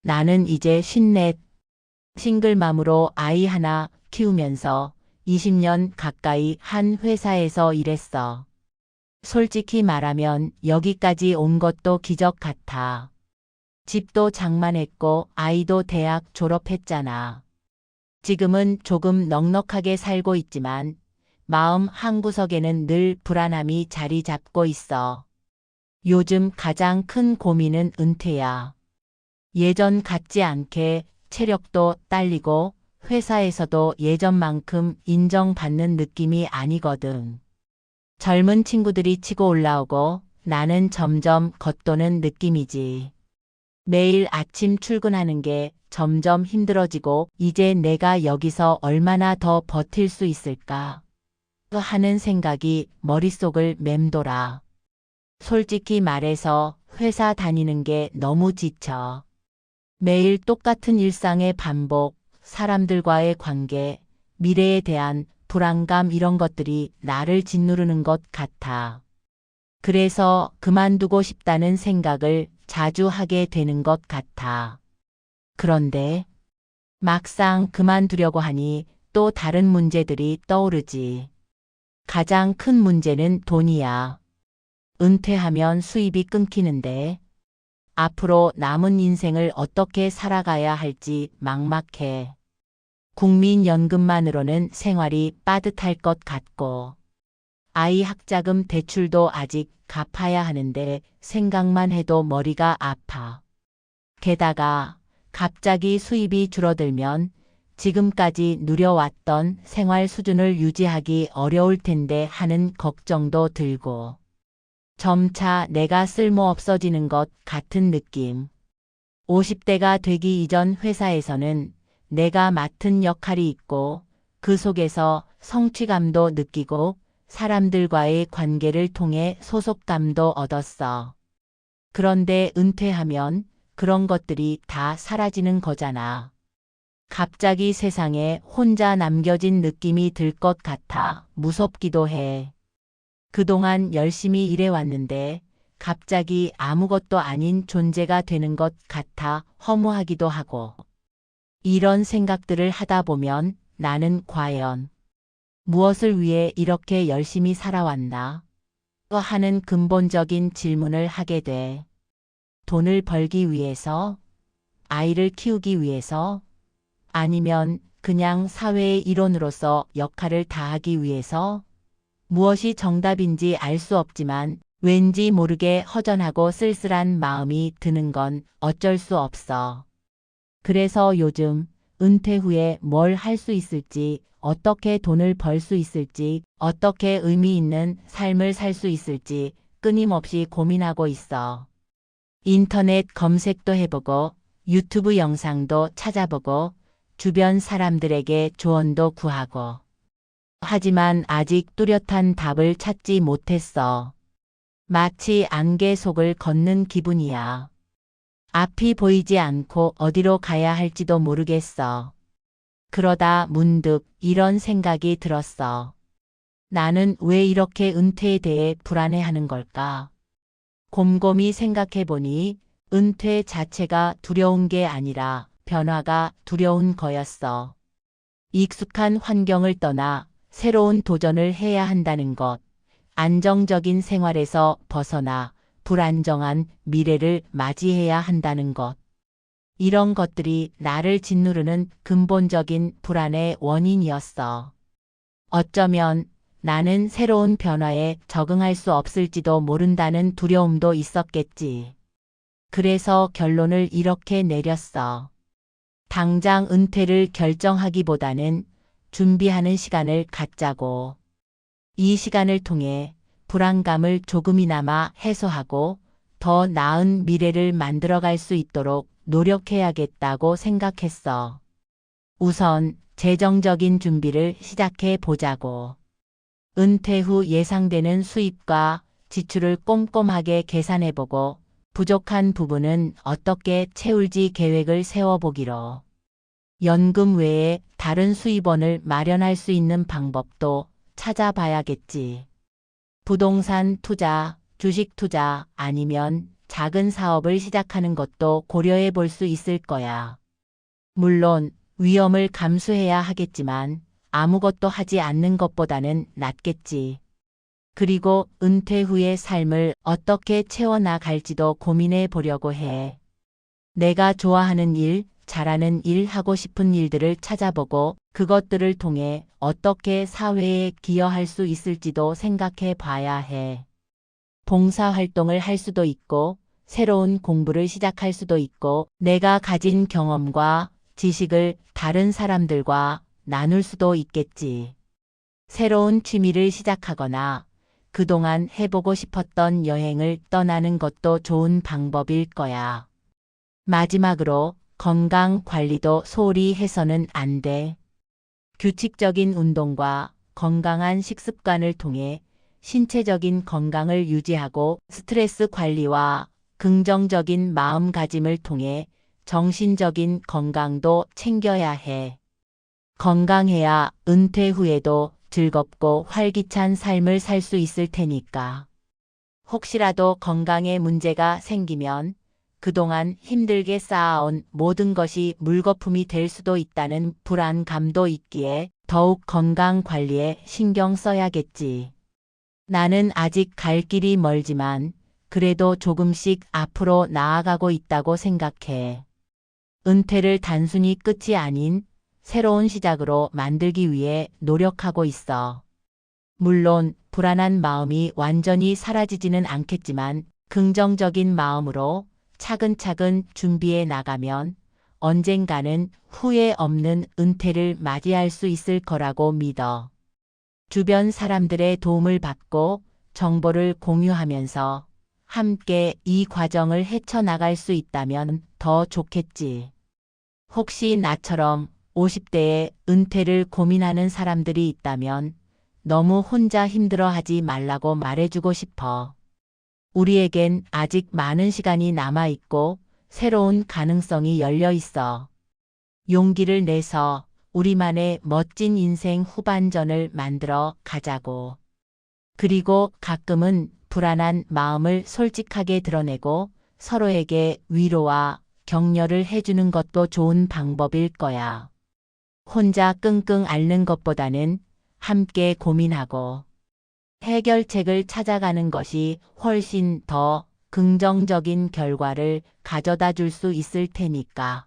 나는 이제 54, 싱글맘으로 아이 하나 키우면서 20년 가까이 한 회사에서 일했어. 솔직히 말하면 여기까지 온 것도 기적 같아. 집도 장만했고 아이도 대학 졸업했잖아. 지금은 조금 넉넉하게 살고 있지만 마음 한구석에는 늘 불안함이 자리 잡고 있어. 요즘 가장 큰 고민은 은퇴야. 예전 같지 않게 체력도 딸리고 회사에서도 예전만큼 인정받는 느낌이 아니거든. 젊은 친구들이 치고 올라오고 나는 점점 겉도는 느낌이지. 매일 아침 출근하는 게 점점 힘들어지고 이제 내가 여기서 얼마나 더 버틸 수 있을까 하는 생각이 머릿속을 맴돌아. 솔직히 말해서 회사 다니는 게 너무 지쳐. 매일 똑같은 일상의 반복, 사람들과의 관계, 미래에 대한 불안감 이런 것들이 나를 짓누르는 것 같아. 그래서 그만두고 싶다는 생각을 자주 하게 되는 것 같아. 그런데 막상 그만두려고 하니 또 다른 문제들이 떠오르지. 가장 큰 문제는 돈이야. 은퇴하면 수입이 끊기는데 앞으로 남은 인생을 어떻게 살아가야 할지 막막해. 국민연금만으로는 생활이 빠듯할 것 같고 아이 학자금 대출도 아직 갚아야 하는데 생각만 해도 머리가 아파. 게다가 갑자기 수입이 줄어들면 지금까지 누려왔던 생활 수준을 유지하기 어려울 텐데 하는 걱정도 들고 점차 내가 쓸모없어지는 것 같은 느낌. 50대가 되기 이전 회사에서는 내가 맡은 역할이 있고 그 속에서 성취감도 느끼고 사람들과의 관계를 통해 소속감도 얻었어. 그런데 은퇴하면 그런 것들이 다 사라지는 거잖아. 갑자기 세상에 혼자 남겨진 느낌이 들 것 같아 무섭기도 해. 그동안 열심히 일해왔는데 갑자기 아무것도 아닌 존재가 되는 것 같아 허무하기도 하고. 이런 생각들을 하다 보면 나는 과연 무엇을 위해 이렇게 열심히 살아왔나 하는 근본적인 질문을 하게 돼. 돈을 벌기 위해서? 아이를 키우기 위해서? 아니면 그냥 사회의 일원으로서 역할을 다하기 위해서? 무엇이 정답인지 알 수 없지만 왠지 모르게 허전하고 쓸쓸한 마음이 드는 건 어쩔 수 없어. 그래서 요즘 은퇴 후에 뭘 할 수 있을지, 어떻게 돈을 벌 수 있을지, 어떻게 의미 있는 삶을 살 수 있을지 끊임없이 고민하고 있어. 인터넷 검색도 해보고 유튜브 영상도 찾아보고 주변 사람들에게 조언도 구하고. 하지만 아직 뚜렷한 답을 찾지 못했어. 마치 안개 속을 걷는 기분이야. 앞이 보이지 않고 어디로 가야 할지도 모르겠어. 그러다 문득 이런 생각이 들었어. 나는 왜 이렇게 은퇴에 대해 불안해하는 걸까? 곰곰이 생각해보니 은퇴 자체가 두려운 게 아니라 변화가 두려운 거였어. 익숙한 환경을 떠나 새로운 도전을 해야 한다는 것, 안정적인 생활에서 벗어나 불안정한 미래를 맞이해야 한다는 것. 이런 것들이 나를 짓누르는 근본적인 불안의 원인이었어. 어쩌면 나는 새로운 변화에 적응할 수 없을지도 모른다는 두려움도 있었겠지. 그래서 결론을 이렇게 내렸어. 당장 은퇴를 결정하기보다는 준비하는 시간을 갖자고. 이 시간을 통해 불안감을 조금이나마 해소하고 더 나은 미래를 만들어갈 수 있도록 노력해야겠다고 생각했어. 우선 재정적인 준비를 시작해 보자고. 은퇴 후 예상되는 수입과 지출을 꼼꼼하게 계산해보고 부족한 부분은 어떻게 채울지 계획을 세워보기로. 연금 외에 다른 수입원을 마련할 수 있는 방법도 찾아봐야겠지. 부동산 투자, 주식 투자 아니면 작은 사업을 시작하는 것도 고려해 볼 수 있을 거야. 물론 위험을 감수해야 하겠지만 아무것도 하지 않는 것보다는 낫겠지. 그리고 은퇴 후의 삶을 어떻게 채워나갈지도 고민해 보려고 해. 내가 좋아하는 일, 잘하는 일, 하고 싶은 일들을 찾아보고 그것들을 통해 어떻게 사회에 기여할 수 있을지도 생각해 봐야 해. 봉사활동을 할 수도 있고, 새로운 공부를 시작할 수도 있고, 내가 가진 경험과 지식을 다른 사람들과 나눌 수도 있겠지. 새로운 취미를 시작하거나 그동안 해보고 싶었던 여행을 떠나는 것도 좋은 방법일 거야. 마지막으로 건강 관리도 소홀히 해서는 안 돼. 규칙적인 운동과 건강한 식습관을 통해 신체적인 건강을 유지하고 스트레스 관리와 긍정적인 마음가짐을 통해 정신적인 건강도 챙겨야 해. 건강해야 은퇴 후에도 즐겁고 활기찬 삶을 살 수 있을 테니까. 혹시라도 건강에 문제가 생기면 그동안 힘들게 쌓아온 모든 것이 물거품이 될 수도 있다는 불안감도 있기에 더욱 건강 관리에 신경 써야겠지. 나는 아직 갈 길이 멀지만 그래도 조금씩 앞으로 나아가고 있다고 생각해. 은퇴를 단순히 끝이 아닌 새로운 시작으로 만들기 위해 노력하고 있어. 물론 불안한 마음이 완전히 사라지지는 않겠지만 긍정적인 마음으로 차근차근 준비해 나가면 언젠가는 후회 없는 은퇴를 맞이할 수 있을 거라고 믿어. 주변 사람들의 도움을 받고 정보를 공유하면서 함께 이 과정을 헤쳐나갈 수 있다면 더 좋겠지. 혹시 나처럼 50대에 은퇴를 고민하는 사람들이 있다면 너무 혼자 힘들어하지 말라고 말해주고 싶어. 우리에겐 아직 많은 시간이 남아있고 새로운 가능성이 열려 있어. 용기를 내서 우리만의 멋진 인생 후반전을 만들어 가자고. 그리고 가끔은 불안한 마음을 솔직하게 드러내고 서로에게 위로와 격려를 해주는 것도 좋은 방법일 거야. 혼자 끙끙 앓는 것보다는 함께 고민하고 해결책을 찾아가는 것이 훨씬 더 긍정적인 결과를 가져다 줄 수 있을 테니까.